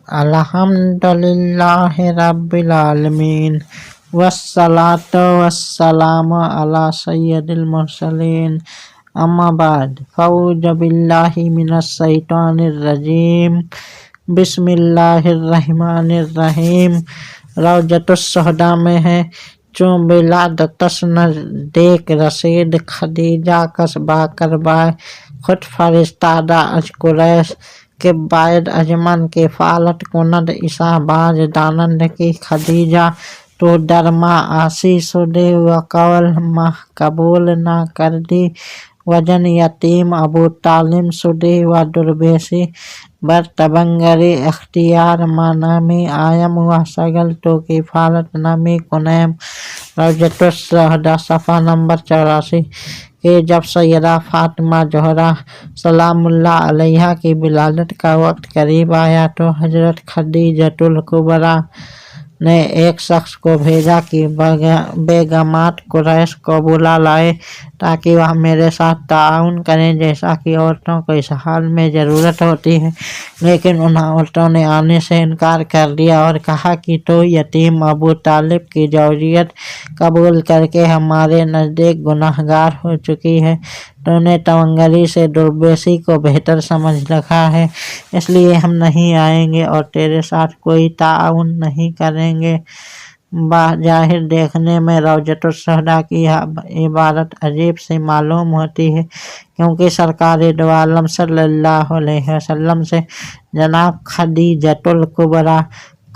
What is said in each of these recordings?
अल्हम्दुलिल्लाहि रब्बिल आलमीन वस्सलातु वस्सलामु अला सय्यदिल मुरसलीन अम्मा बाद फ़ऊज़ु बिल्लाहि मिनश शैतानिर रजीम बिस्मिल्लाहिर रहमानिर रहीम। रौज़तुस सहदा में है चूँ बिलादतस नज़दीक रसीद खदीजा कसबा करबाए खुद फरिश्तादा अज कुरैश के बाद अजमन के फालत कुनद ईसा बाज दानंद की खदीजा तो दरमा आसी सुदे व कवल माह कबूल ना कर दी वजन यतीम अबू तालिम सुदे व दुर्बेसी बर तबंगरी अख्तियार मानामी आयम व सगल तो की फालत नमी कुनैम। रौज़तुस सहदा सफ़ा नंबर 84 कि जब सैयदा फातिमा ज़ोहरा सलामुल्लाह अलैहा की विलादत का वक्त करीब आया तो हजरत खदीजतुल कुबरा ने एक शख्स को भेजा कि बेगमात कुरैश को बुला लाए ताकि वह मेरे साथ ताउन करें जैसा कि औरतों को इस हाल में ज़रूरत होती है। लेकिन उन औरतों ने आने से इनकार कर दिया और कहा कि तो यतीम अबू तालिब की ज़ौजियत कबूल करके हमारे नज़दीक गुनाहगार हो चुकी है। तूने तवंगरी से दुर्बेसी को बेहतर समझ रखा है, इसलिए हम नहीं आएंगे और तेरे साथ कोई ताउन नहीं करेंगे। बाज़ाहिर देखने में रौज़तुस सहदा की इबारत अजीब सी मालूम होती है, क्योंकि सरकार दो आलम सल्लल्लाहु अलैहि वसल्लम से जनाब खदीजतुल कुबरा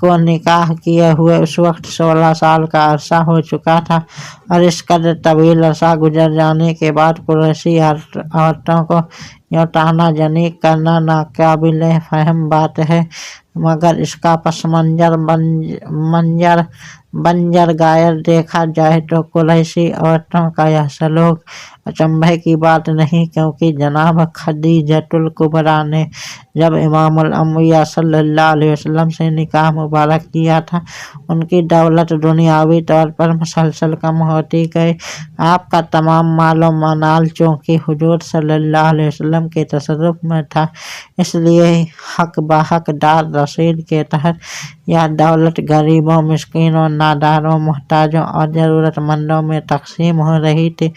को निकाह किए हुए उस वक्त 16 साल का अरसा हो चुका था और इस कदर तवील अरसा गुजर जाने के बाद कुरैशी औरतों को यूँ ताना जनी करना नाकाबिले फ़हम बात है। मगर इसका पस बंजर गायर देखा जाए तो कुरैशी औरतों का यह सलूक अचंभे की बात नहीं, क्योंकि जनाब खदीजतुल कुबरा ने जब इमामुल अंबिया सल्लल्लाहु अलैहि वसल्लम से निकाह मुबारक किया था, उनकी दौलत दुनियावी तौर पर मुसलसल कम होती गई। आपका तमाम मालो मनाल चूँकि हुजूर सल्लल्लाहु अलैहि वसल्लम के तसर्रुफ में था, इसलिए हक बहकदार रसीद के तहत यह दौलत गरीबों, मिस्कीनों, नादारों, मुहताजों और ज़रूरतमंदों में तकसीम हो रही थी।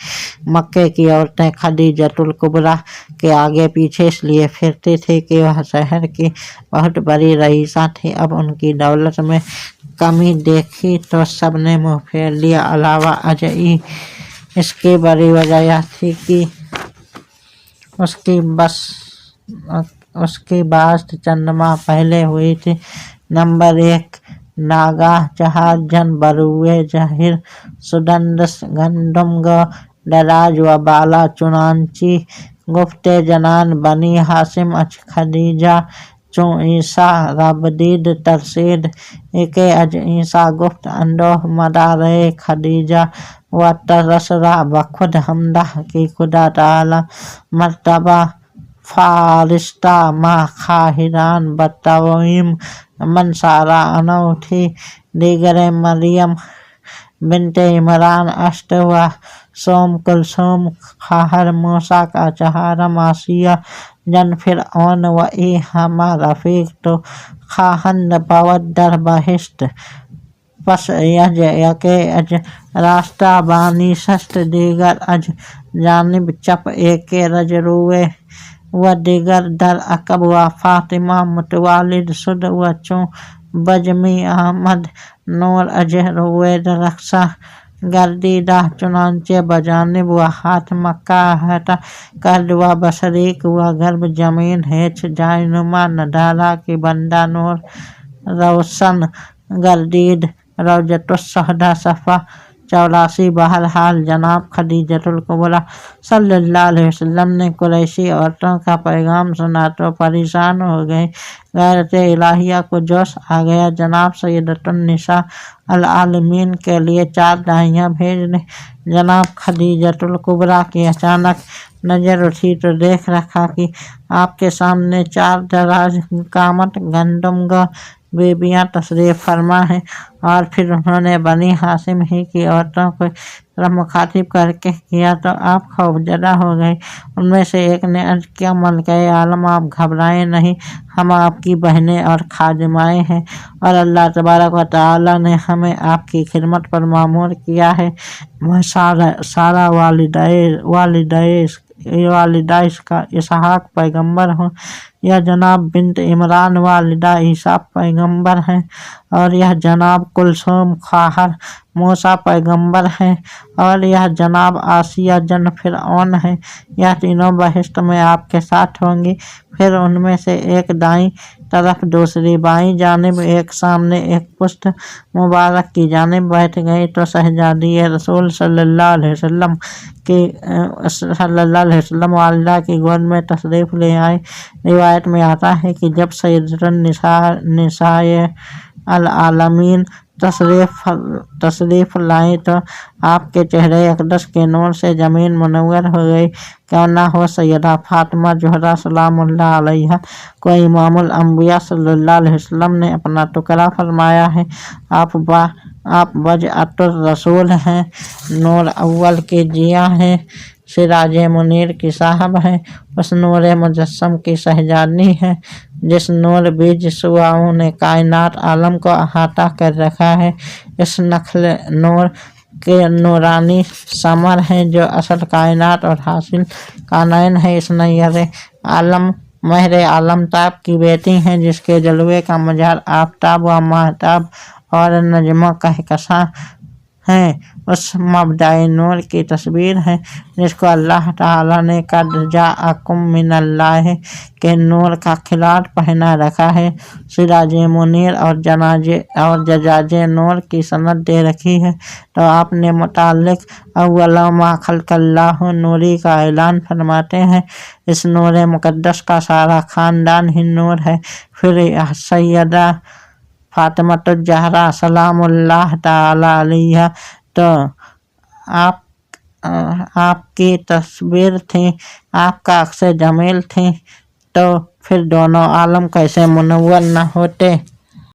मक्के की औरतें खदीजतुल कुबरा के आगे पीछे इसलिए फिरती थी कि वह शहर की बहुत बड़ी रईसा थी। अब उनकी दौलत में कमी देखी तो सब ने मुँह फेर लिया। अलावा अजई इसकी बड़ी वजह यह थी कि उसकी बात चंद माह पहले हुई थी। नंबर 1 नागाह जहाज जन बरुए जहिर सुदंदस गंडम दराज व बाला चुनांची गुफ्ते जनान बनी हासिम अच खदीजा चूँ ईसा रबदीद तरसीद एके अज ईसा गुफ्त अंदोह मदारे खदीजा व तरसरा बखुद हमदाह की खुदा ताला मर्तबा फारिस्ता मा खाहिरान बतवीम मनसारा अनौठी दीगरे मरियम बिनते इमरान अष्ट व सोम कुलसुम खाहर मूसा का चहारम आसिया जन फिर ओन व ई हमा रफीक तो खाहन बवदर बहिश्त पस यज यके अज रास्ता बानी सस्त दीगर अज जानिब चप एके रज रुए व दीगर दर अकब व फातिमा मुतवालिद सुद व चूँ बजमी अहमद नूर अज रुए रक्षा गर्दीदा चुनांचे बजानिब व हाथ मक्का हटा कर्द व बसरीक व गर्ब जमीन हेच जायनुमा नदाला की बंदा नूर रोशन गर्दीद। रौज़तुस सहदा सफ़ा 84 बहरहाल जनाब खदीजतुल कुबरा सल्लल्लाहु अलैहि वसल्लम ने कुरैशी औरतों का पैगाम सुना तो परेशान हो गए। गैरत इलाहिया को जोश आ गया। जनाब सैयदतुन निसा अल आलमीन के लिए 4 दाहियाँ भेज दें। जनाब खदीजतुल कुबरा की अचानक नज़र उठी तो देख रखा कि आपके सामने 4 दराज कामत गंदम बीबियाँ तशरीफ़ फरमा है। और फिर उन्होंने बनी हासिम ही की औरतों को तरफ मुखातिब करके किया तो आप खौफजदा हो गए। उनमें से एक ने अर्ज किया, मलके आलम आप घबराएं नहीं, हम आपकी बहनें और खादिमाएं हैं और अल्लाह तबारक व तआला ने हमें आपकी खिदमत पर मामूर किया है। मैं सारा वालिदा इसका इसहाक पैगंबर हूँ। यह जनाब बिन्त इमरान वालिदा ईसा पैगंबर हैं और यह जनाब कुलसूम ख्वाहर मूसा पैगंबर हैं और यह जनाब आसिया जन फिरऔन है। यह तीनों बहिश्त में आपके साथ होंगी। फिर उनमें से एक दाईं तरफ, दूसरी बाईं जानिब, एक सामने एक पुश्त मुबारक की जानिब बैठ गई तो शहजादी रसूल सल्लल्लाहु अलैहि वसल्लम वालिदा की गोद में तशरीफ़ ले आए। रिवायत में आता है कि जब सैयदतुन निसाए अल आलमीन तशरीफ़ लाई तो आपके चेहरे अक़दस के नूर से ज़मीन मुनव्वर हो गई। क्यों ना हो सैयदा फातिमा ज़हरा सलामुल्लाह अलैहा को इमामुल अंबिया सल्लल्लाहु अलैहि वसल्लम ने अपना टुकड़ा फरमाया है। आप बजअतुर रसूल हैं, नूर अव्वल की जिया हैं, सिराज मुनीर की साहब हैं, उस नूर मुजस्सम की शहजादी हैं जिस नूर बीज सुआओं ने कायनात आलम को अहाता कर रखा है। इस नख्ल नूर के नूरानी समर हैं जो असल कायनात और हासिल कानैन है। इस नैयर आलम महर आलम ताब की बेटी हैं जिसके जलवे का मजार आफ्ताब व महताब और नजमों कहकशां हैं। उस मबदाए नूर की तस्वीर है जिसको अल्लाह ताला ने कद जाअकुम मिनल्लाहि के नूर का खिलाट पहना रखा है। सिराज मुनीर और जजाजे नूर की सनद दे रखी है। तो आपने मुताल्लिक़ अव्वला मा खलक़ल्लाहु नूरी का ऐलान फरमाते हैं। इस नूर मुक़द्दस का सारा ख़ानदान ही नूर है। फिर सैयदा फातिमातुज़ ज़हरा सलामुल्लाह तआला अलैहा तो आपकी तस्वीर थी, आपका अक्स जमील थी, तो फिर दोनों आलम कैसे मुनव्वर न होते।